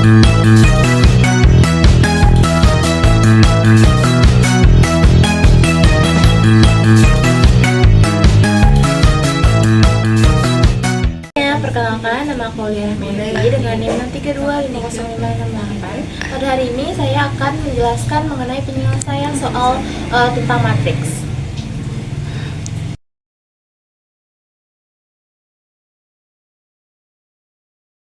Perkenalkan, nama aku Liana Mendai dengan NIM 6325058. Pada hari ini saya akan menjelaskan mengenai penyelesaian soal tentang matriks.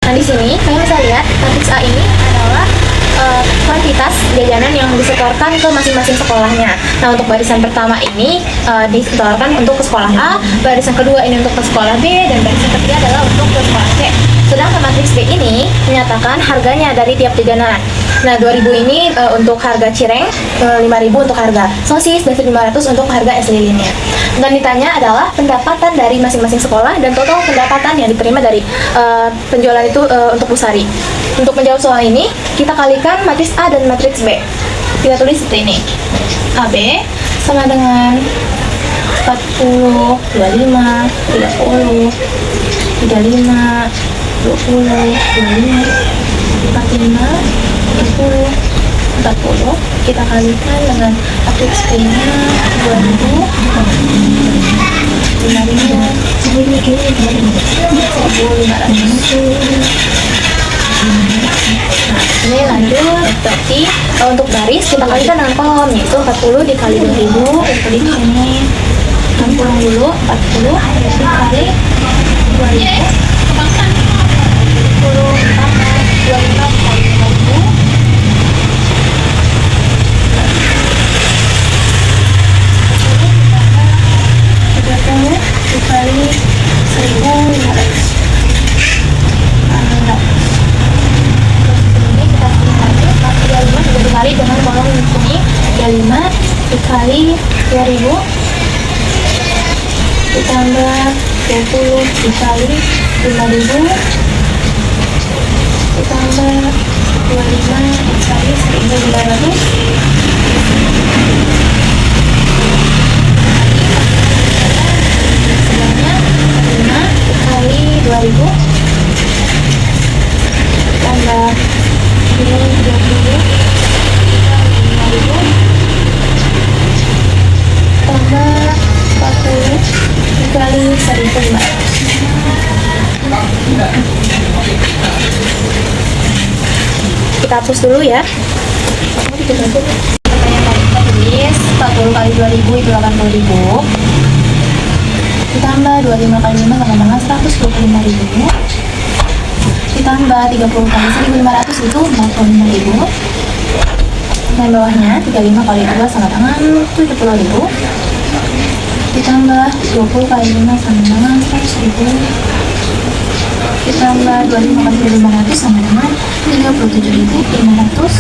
Nah, di sini kalian bisa lihat matriks A ini adalah kuantitas jajanan yang disetorkan ke masing-masing sekolahnya. Nah, untuk barisan pertama ini disetorkan untuk ke sekolah A, barisan kedua ini untuk ke sekolah B, dan barisan ketiga adalah untuk ke sekolah C. Sedangkan matriks B ini menyatakan harganya dari tiap jajanan. Nah, 2000 ini untuk harga cireng, 5000 untuk harga sosis, dan 1500 untuk harga es lilinnya. Dan ditanya adalah pendapatan dari masing-masing sekolah dan total pendapatan yang diterima dari penjualan itu untuk Busari. Untuk menjawab soal ini, kita kalikan matriks A dan matriks B. Kita tulis seperti ini. AB sama dengan 40, 25, 30, 35, 20, 25, 45, 30, 40. Kita kalikan dengan matriks B-nya 2000, 1500. Nah, ini lanjut. Berarti untuk baris kita kalikan dengan kolom, yaitu 40 dikali 2000. Kita di sini 60 dulu, 40 dikali 2000. 10 tambah 25 kali 5000. 30 dikali 1500. Dikali dengan kolom di sini 35 dikali 2000 ditambah 20 dikali 5000 ditambah 25 dikali 1500. Sebenarnya 5 dikali 2000 ditambah ini 20 tambah 40 dikali 1500. Kita hapus dulu ya. Pertanyaan tadi kita tulis 40 kali 2000 itu 80.000 ditambah 25 kali 5 sama dengan 125.000 ditambah 30 kali 1500 itu 45.000. Dan bawahnya 35 kali 2 sama dengan 70.000 ditambah 20 kali 5 sama dengan 100.000 ditambah 25 kali 1500 sama dengan 37.500.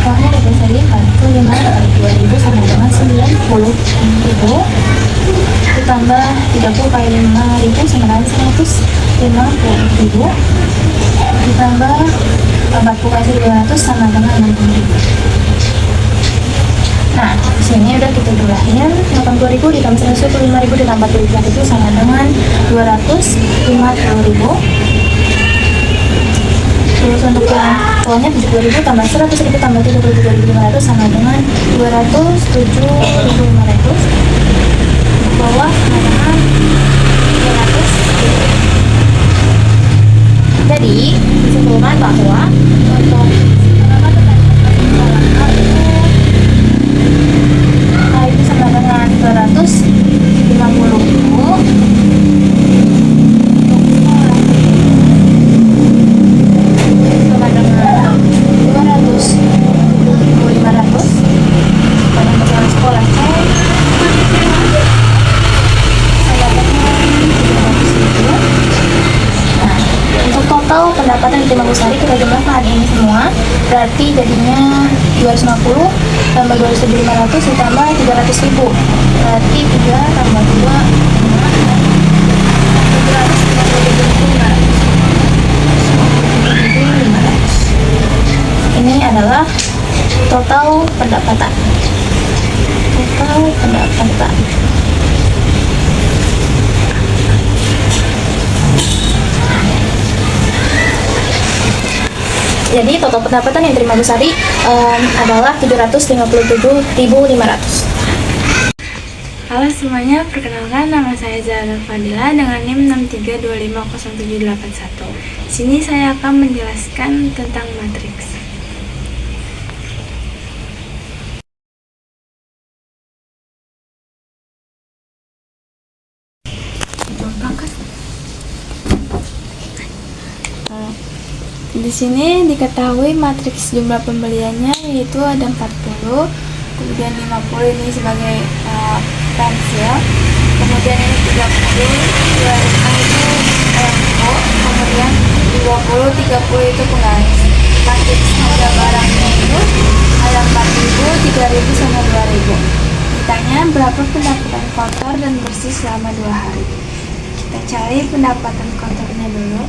Bawahnya digeser lipat, 25 kali 2000 sama dengan 90.000 ditambah 30 kali 5.000 sama dengan 150.000 ditambah 40 kali 200 sama dengan 60.000. Nah, di sini udah kita jumlahin 80.000 ditambah 125.000 ditambah 40.000 itu sama dengan 250.000. Terus untuk yang bawahnya 70.000 tambah 100.000 tambah 77.500 sama dengan 207.500. Bawah sama dengan 200. Jadi, disimpulkan bahwa untuk itu sama dengan 250.000 sama dengan 200.500 pada jalan sekolah sama dengan 300.000. Nah, untuk total pendapatan di Timah Busari kita jumlahkan ini semua, berarti jadinya 250 tambah 200.500 ditambah 300.000, berarti 3 tambah 2 750.500. Ini adalah total pendapatan. Jadi total pendapatan yang diterima Bu Sari adalah 757.500. Halo semuanya, perkenalkan nama saya Zahra Fadila dengan NIM 632507881. Di sini saya akan menjelaskan tentang matriks. Di sini diketahui matriks jumlah pembeliannya yaitu ada 40, kemudian 50 ini sebagai pensil, kemudian ini 30, 25 itu info, kemudian 20, 30 itu penggaris. Matriks harga barangnya itu ada 4.000, 3.000 sama 2.000. Ditanya berapa pendapatan kotor dan bersih selama 2 hari. Kita cari pendapatan kotornya dulu.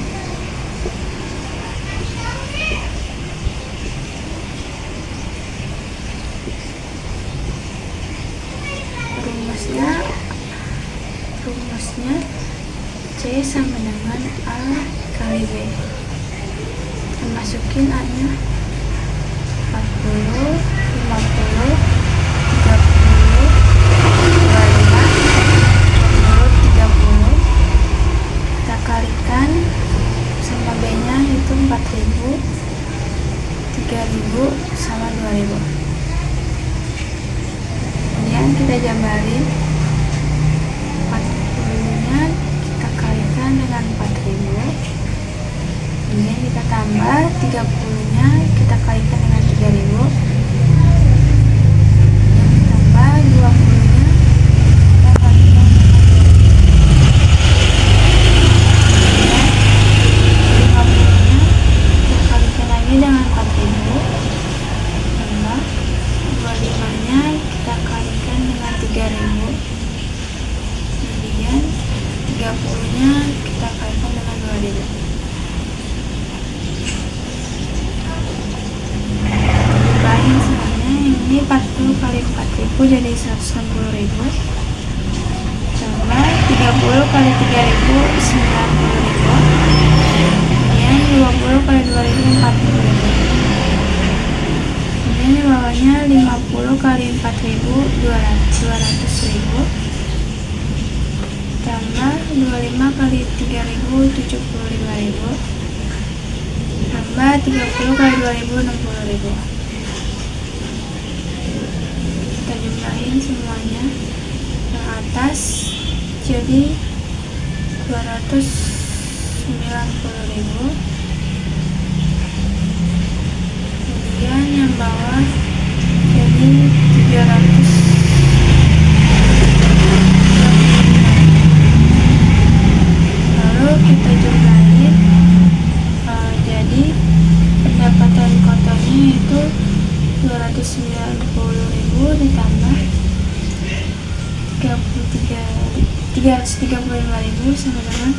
Rumusnya C sama dengan A kali B. Kita masukin A nya 40, 50, 30, 25, 30. Kita kalikan sama B nya itu 4.000, 3.000 sama 2.000. Kemudian kita jabarin 40-nya kita kalikan dengan 4.000, kemudian kita tambah 30-nya kita kalikan dengan 3.000, kemudian tambah 20-nya kita kalikan dengan 50-nya kita kalikan lagi dengan 4.000, tambah 25-nya kita kalikan dengan 3.000, kemudian 30-nya kita kalikan dengan 2.000. Jumlahin semuanya, yang ini 40 kali 4.000 jadi 160.000, tambah 30 kali 3.000 90.000, kemudian 20 kali 2.000 40.000. Kemudian di bawahnya 50 kali 4.000 200.000, tambah 25 kali 3.000 75.000, tambah 30 kali 2.000 60.000. Kita jumlahin semuanya, yang atas jadi 290.000, kemudian yang bawah jadi 300. Lalu kita jumlahin, jadi pendapatan kotornya itu 290.000 ditambah 335.000 sama dengan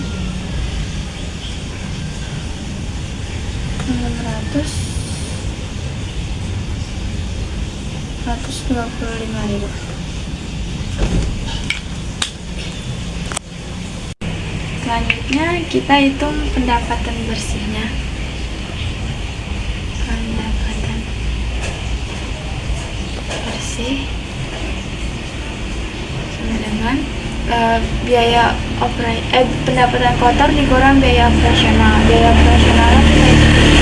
125.000. Selanjutnya kita hitung pendapatan bersihnya. Pendapatan bersih sama dengan biaya pendapatan kotor dikurang biaya operasional. Biaya operasional kita hitung dulu.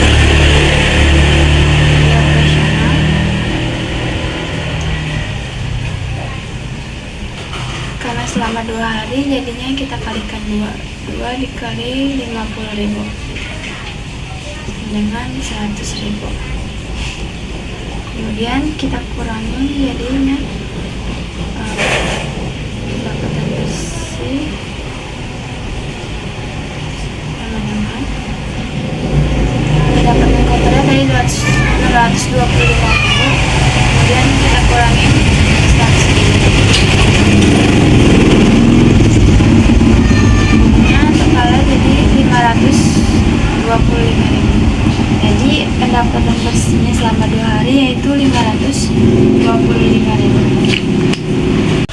Biaya operasional karena selama 2 hari jadinya kita kalikan 2 dikali 50.000 dengan 100.000. Kemudian kita kurangi jadinya pendapatan bersih sama dengan pendapatan kotornya tadi 225.000, kemudian kita kurangi 100.000, totalnya jadi 525.000. Jadi pendapatan bersihnya selama 2 hari yaitu 525.000.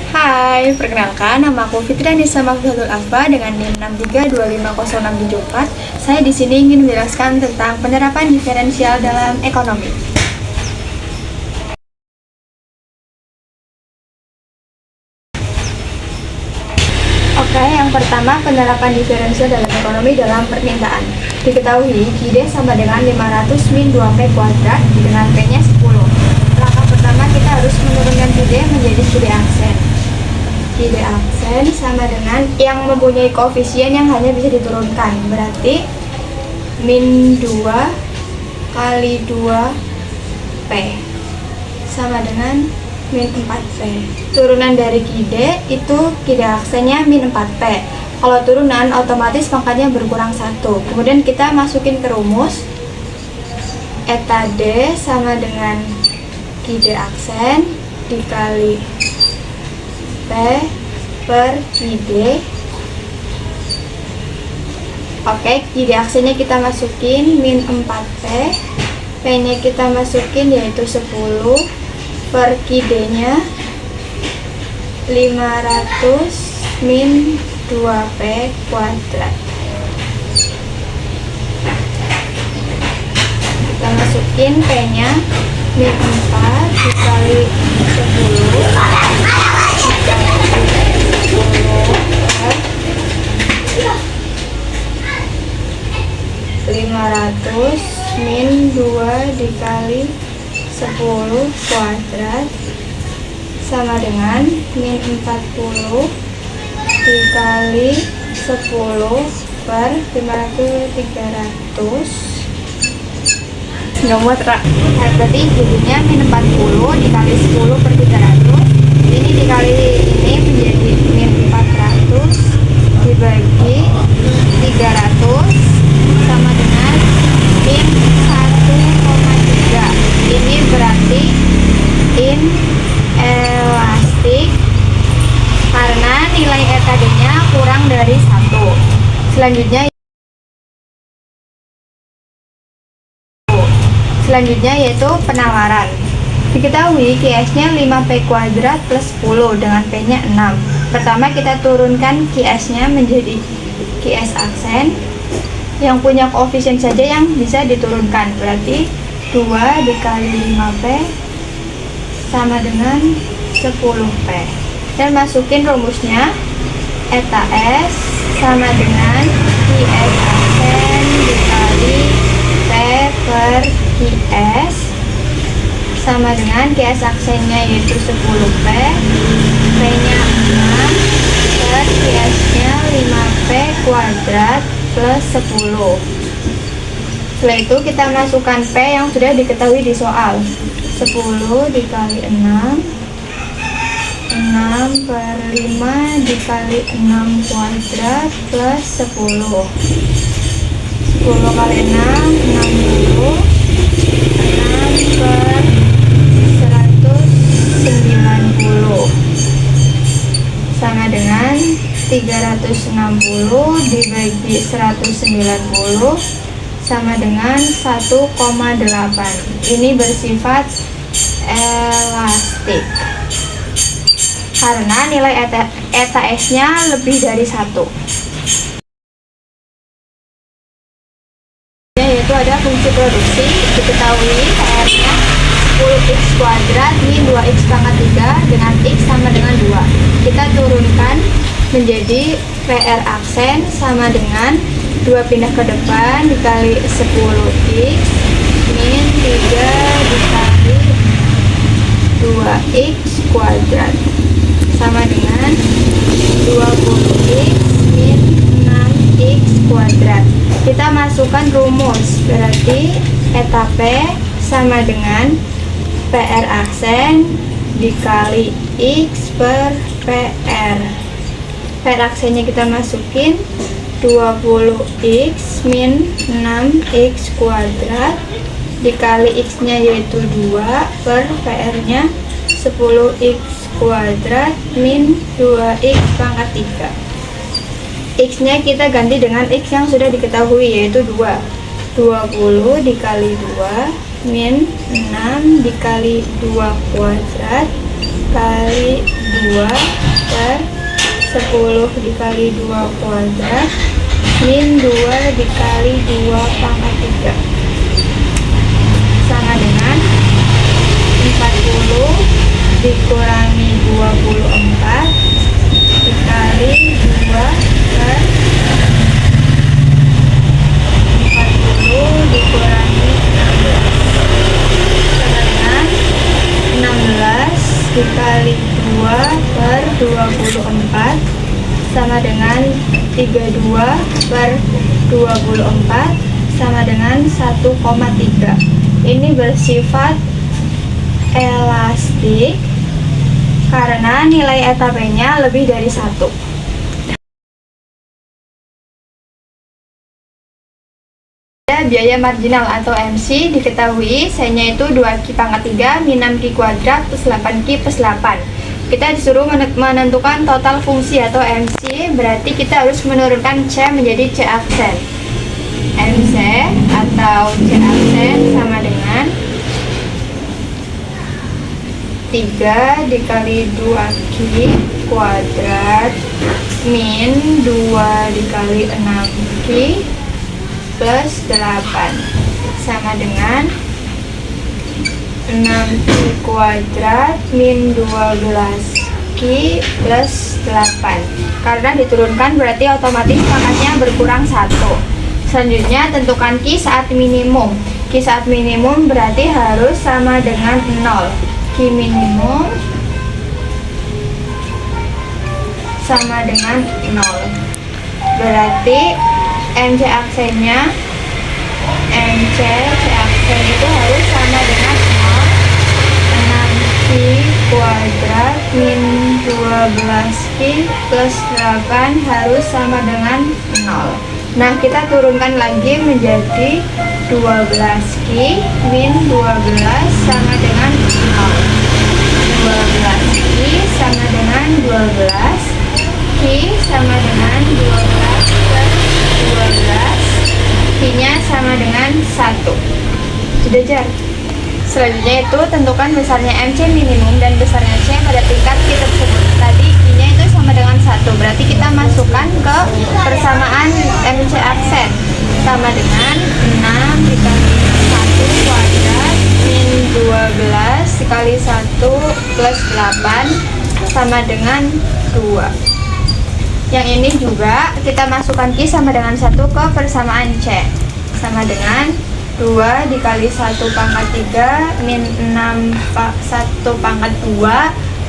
Hai, Hai, perkenalkan nama aku Fitri Anissa Mafdatul Alfa dengan NIM 632506774. Saya di sini ingin menjelaskan tentang penerapan diferensial dalam ekonomi. Oke, yang pertama penerapan diferensial dalam ekonomi dalam permintaan. Diketahui QID sama dengan 500 min 2P kuadrat dengan P-nya 10. Langkah pertama kita harus menurunkan QID menjadi QID aksen. QID aksen sama dengan yang mempunyai koefisien yang hanya bisa diturunkan. Berarti min 2 kali 2P sama dengan min 4P. Turunan dari QID itu QID aksennya min 4P. Kalau turunan otomatis pangkatnya berkurang 1. Kemudian kita masukin ke rumus eta D sama dengan QID aksen dikali P per QID. Oke, QID aksennya kita masukin min 4P, P-nya kita masukin yaitu 10 per QID-nya 500 min 2P kuadrat. Kita masukin P-nya min 4 dikali 10 500 min 2 dikali 10 kuadrat sama dengan min 40 dikali 10 per 300 nggak muat, Ra. Nah, berarti jadinya min 40 dikali 10 per 300 ini dikali ini menjadi min 400 dibagi 300 sama dengan min 1,3. Ini berarti inelastik karena nilai eta D-nya kurang dari 1. Selanjutnya yaitu penawaran. Diketahui QS-nya 5P kuadrat plus 10 dengan P-nya 6. Pertama kita turunkan QS-nya menjadi QS aksen yang punya koefisien saja yang bisa diturunkan. Berarti 2 dikali 5P sama dengan 10P. Dan masukin rumusnya eta S sama dengan QS aksen dikali P per QS sama dengan QS aksennya yaitu 10P, P-nya 6 per QS-nya 5P kuadrat plus 10. Setelah itu kita masukkan P yang sudah diketahui di soal. 10 dikali 6 per 5 dikali 6 kuadrat plus 10. 10 kali 6 60. 6 per 190 sama dengan 360 dibagi 190 sama dengan 1,8. Ini bersifat elastik karena nilai eta S-nya lebih dari 1. Yaitu ada fungsi produksi. Diketahui PR-nya 10x kuadrat min 2x pangkat 3 dengan x sama dengan 2. Kita turunkan menjadi PR aksen sama dengan 2 pindah ke depan dikali 10x min 3 dikali 2x kuadrat sama dengan 20x min 6x kuadrat. Kita masukkan rumus, berarti eta P sama dengan PR aksen dikali X per PR. PR aksennya kita masukin 20X min 6X kuadrat dikali X nya yaitu 2 per PR nya 10X kuadrat min 2X pangkat 3. X nya kita ganti dengan X yang sudah diketahui yaitu 2. 20 dikali 2 min 6 dikali 2 kuadrat kali 2 per 10 dikali 2 kuadrat min 2 dikali 2 pangkat 3 sama dengan 40 dikurangi 24 dikali 2 per 40 dikurangi 16 sama dengan 16 dikali 2 per 24 sama dengan 32 per 24 sama dengan 1,3. Ini bersifat elastik karena nilai ETP-nya lebih dari 1. Biaya marginal atau MC diketahui C-nya itu 2Q pangkat 3 min 6Q kuadrat plus 8Q plus 8. Kita disuruh menentukan total fungsi atau MC, berarti kita harus menurunkan C menjadi C aksen. MC atau C aksen sama dengan 3 dikali 2Q kuadrat min 2 dikali 6Q plus 8 sama dengan 6Q kuadrat min 12Q plus 8. Karena diturunkan berarti otomatis pangkatnya berkurang 1. Selanjutnya tentukan Q saat minimum. Q saat minimum berarti harus sama dengan 0. Q minimum sama dengan 0. Berarti MC aksennya MC C aksen itu harus sama dengan 0. 6Q kuadrat min 12Q plus 8 harus sama dengan 0. Nah, kita turunkan lagi menjadi 12Q min 12 sama dengan 0. 12Q sama dengan 12. Q sama dengan 12 plus 12. Q-nya sama dengan 1. Sudah, Jar? Selanjutnya itu tentukan besarnya MC minimum dan besarnya C pada tingkat Q tersebut. Tadi Q-nya itu sama dengan 1. Berarti kita masukkan ke persamaan MC aksen. Sama dengan 6 dikali 1 kuadrat min 12 dikali 1 plus 8 sama dengan 2. Yang ini juga kita masukkan Q sama dengan 1 ke persamaan C. Sama dengan 2 dikali 1 pangkat 3 min 1 pangkat 2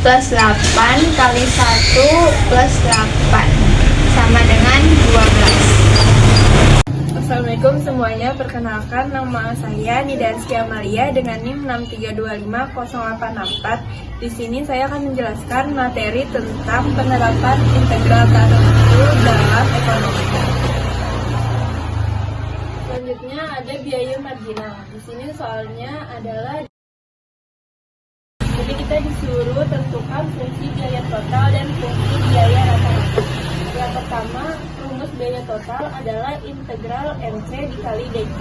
plus 8 kali 1 plus 8 sama dengan 12. Assalamualaikum semuanya, perkenalkan nama saya Nidarsky Amalia dengan NIM 6325084. Di sini saya akan menjelaskan materi tentang penerapan integral tarif dalam ekonomi. Selanjutnya ada biaya marginal. Di sini soalnya adalah jadi kita disuruh tentukan fungsi biaya total dan fungsi biaya rata-rata. Yang pertama, rumus biaya total adalah integral MC dikali DQ.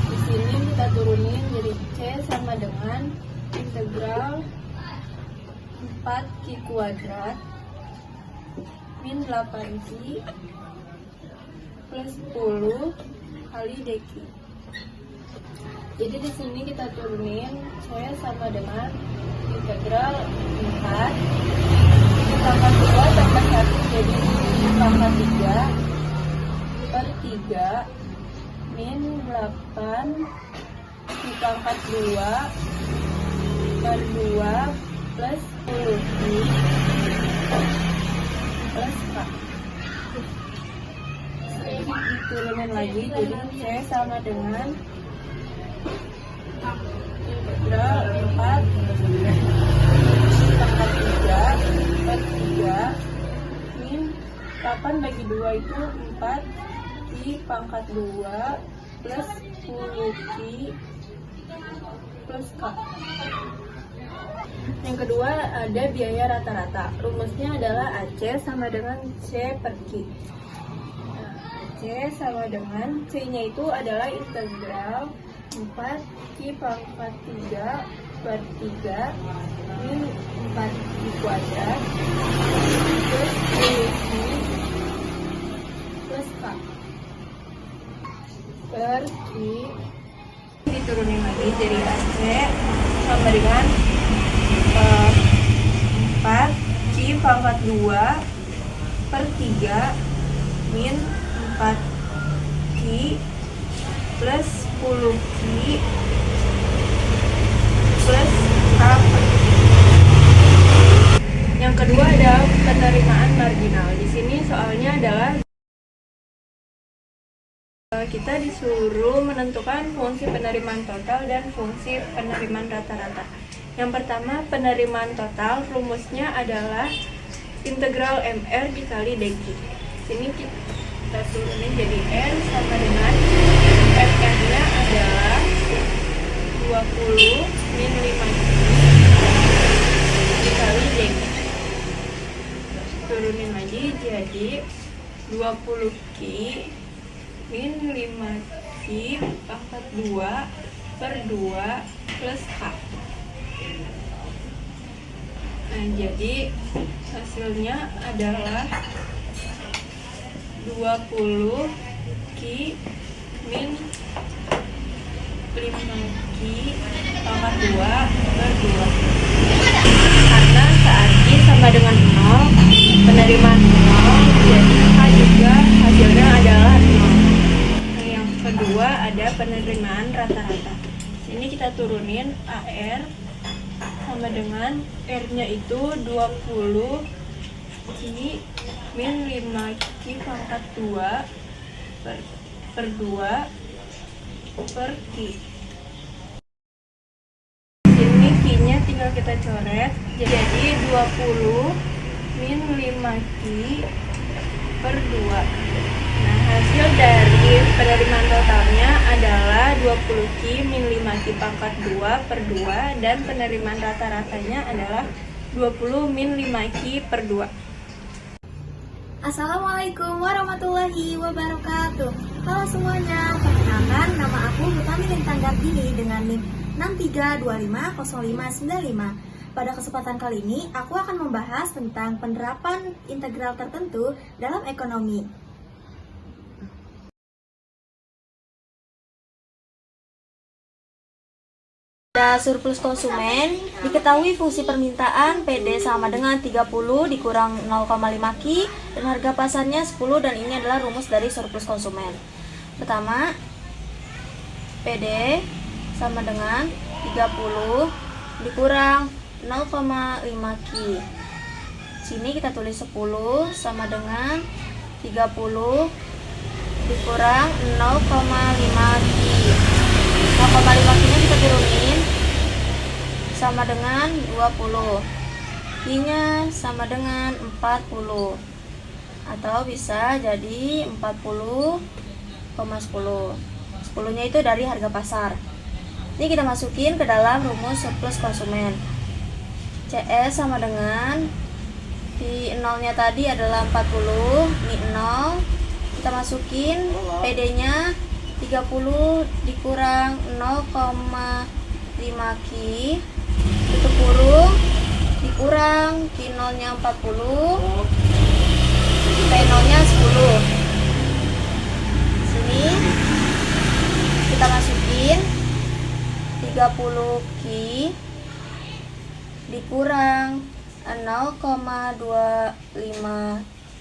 Di sini kita turunin jadi C sama dengan integral 4Q kuadrat min 8Q plus 10 kali DQ. Jadi di sini kita turunin C sama dengan integral 4 pangkat 2 tambah 1 jadi pangkat 3 per 3 min 8 di pangkat 2 per 2 plus 10 plus K. Diturunin lagi jadi C sama dengan integral 4 pangkat 3 per 3 min 8 bagi 2 itu 4 di pangkat 2 plus 10 plus K. Yang kedua ada biaya rata-rata. Rumusnya adalah AC sama dengan C per Q. C sama dengan C-nya itu adalah integral 4 Q pangkat 3 per 3 min 4i kuadrat plus 10i plus k per i. Diturunin lagi jadi AC sama dengan 4 Q pangkat 2 per 3 min 4 Q plus 10 Q plus K. Yang kedua adalah penerimaan marginal. Di sini soalnya adalah kita disuruh menentukan fungsi penerimaan total dan fungsi penerimaan rata-rata. Yang pertama, penerimaan total rumusnya adalah integral MR dikali DQ. Sini kita turunin jadi R sama dengan MR-nya adalah 20 min 5 dikali DQ. Turunin lagi jadi 20 Q min 5 Q pangkat 2 per 2 plus K. Nah, jadi hasilnya adalah 20 Q min 5 Q pangkat 2 per 2. Karena saat I sama dengan 0, penerimaan 0, jadi K juga hasilnya adalah 0. Nah, yang kedua ada penerimaan rata-rata. Sini kita turunin AR sama dengan R-nya itu 20 Q min 5 Q pangkat 2 per 2 per Q. Sini Q-nya tinggal kita coret, jadi 20 min 5 Q per 2. Nah, hasil dari penerimaan totalnya adalah 20 Q min 5 Q pangkat 2 per 2 dan penerimaan rata-ratanya adalah 20 min 5 Q per 2. Assalamualaikum warahmatullahi wabarakatuh. Halo semuanya, perkenalkan nama aku Hutami Lintang Gardini dengan NIM 63250595. Pada kesempatan kali ini, aku akan membahas tentang penerapan integral tertentu dalam ekonomi. Pada surplus konsumen, diketahui fungsi permintaan PD sama dengan 30 dikurang 0,5 Q dan harga pasarnya 10 dan ini adalah rumus dari surplus konsumen. Pertama, PD sama dengan 30 dikurang 0,5 Q. Sini kita tulis 10 sama dengan 30 dikurang 0,5 Q. 0,5 Q-nya kita turunin sama dengan 20. Q-nya sama dengan 40. Atau bisa jadi 40,10. 10-nya itu dari harga pasar. Ini kita masukin ke dalam rumus surplus konsumen. CS sama dengan Q 0-nya tadi adalah 40, ini 0. Kita masukin PD-nya 30 dikurang 0,5 Q, tutup kurung, dikurang Q 0-nya 40, P 0-nya 10. Sini kita masukin 30 Q dikurang 0,25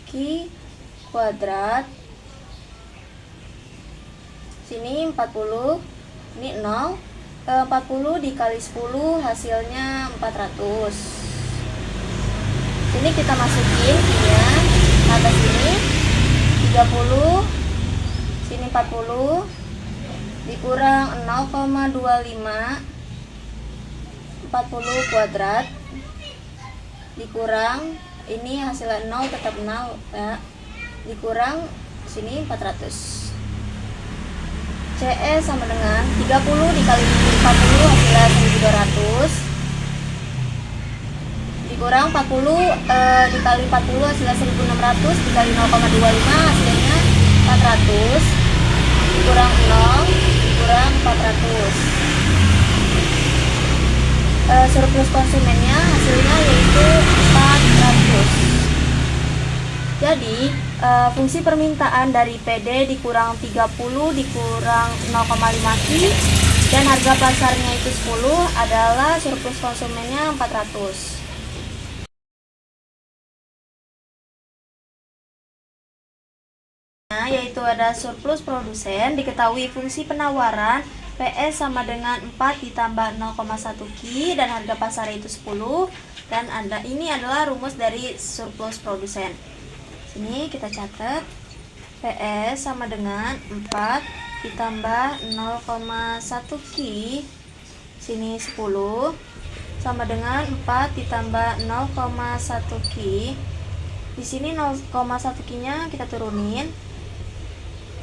Q kuadrat. Sini 40, ini 0, 40 dikali 10 hasilnya 400. Sini kita masukin Q-nya ke atas sini 30, sini 40 dikurang 0,25 40 kuadrat dikurang ini hasilnya 0 tetap 0 ya, dikurang sini 400. CS sama dengan 30 dikali 40 hasilnya 1200 dikurang 40 dikali 40 hasilnya 1600 dikali 0,25 hasilnya 400 dikurang 0 dikurang 400. surplus konsumennya hasilnya yaitu 400. Jadi fungsi permintaan dari PD dikurang 30 dikurang 0,5 Ki dan harga pasarnya itu 10 adalah surplus konsumennya 400. Yaitu ada surplus produsen, diketahui fungsi penawaran PS sama dengan 4 ditambah 0,1 Ki dan harga pasar itu 10, dan ini adalah rumus dari surplus produsen. Sini kita catat PS sama dengan 4 ditambah 0,1 Ki, sini 10, sama dengan 4 ditambah 0,1 Ki. Di sini 0,1 Ki-nya kita turunin.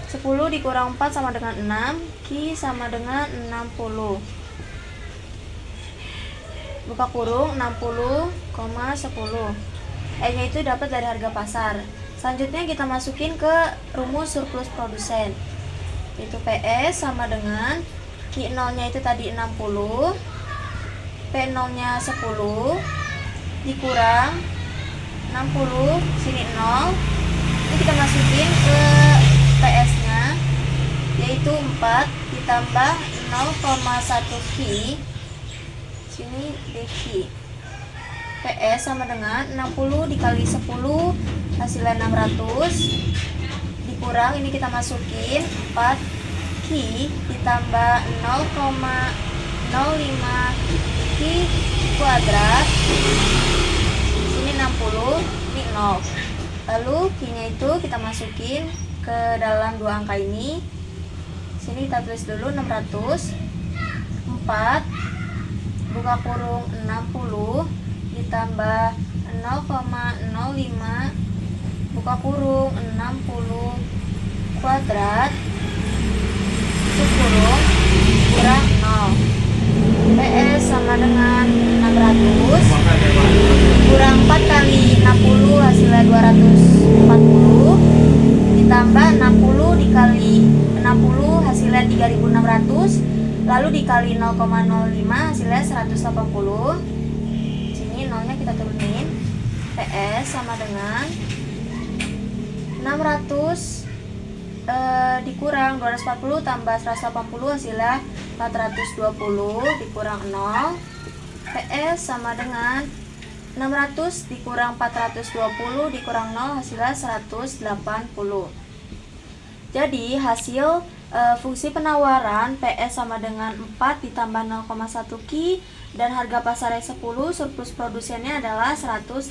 10 dikurang 4 sama dengan 6, Ki sama dengan 60. Buka kurung 60,10. E-nya itu dapat dari harga pasar. Selanjutnya kita masukin ke rumus surplus produsen. Yaitu PS sama dengan Ki 0-nya itu tadi 60, P0-nya 10 dikurang 60, sini 0. Ini kita masukin ke PS-nya yaitu 4 ditambah 0,1 Ki, sini Ki. PS sama dengan 60 dikali 10 hasilnya 600 dikurang, ini kita masukin 4 Ki ditambah 0,05 Ki kuadrat, sini 60, ini 0. Lalu Ki-nya itu kita masukin ke dalam dua angka ini. Sini kita tulis dulu 600, 4 buka kurung 60 ditambah 0,05 buka kurung 60 kuadrat kurung kurang 0. PS sama dengan 600 kurang 4 kali 60 hasilnya 240 ditambah 60 dikali 60 hasilnya 3600, lalu dikali 0,05 hasilnya 180. Sini nolnya kita turunin. PS sama dengan 600 dikurang 240 tambah 180 hasilnya 420 dikurang 0. PS sama dengan 600 dikurang 420 dikurang 0 hasilnya 180. Jadi hasil fungsi penawaran PS sama dengan 4 ditambah 0,1 Ki dan harga pasarnya 10, surplus produsennya adalah 180.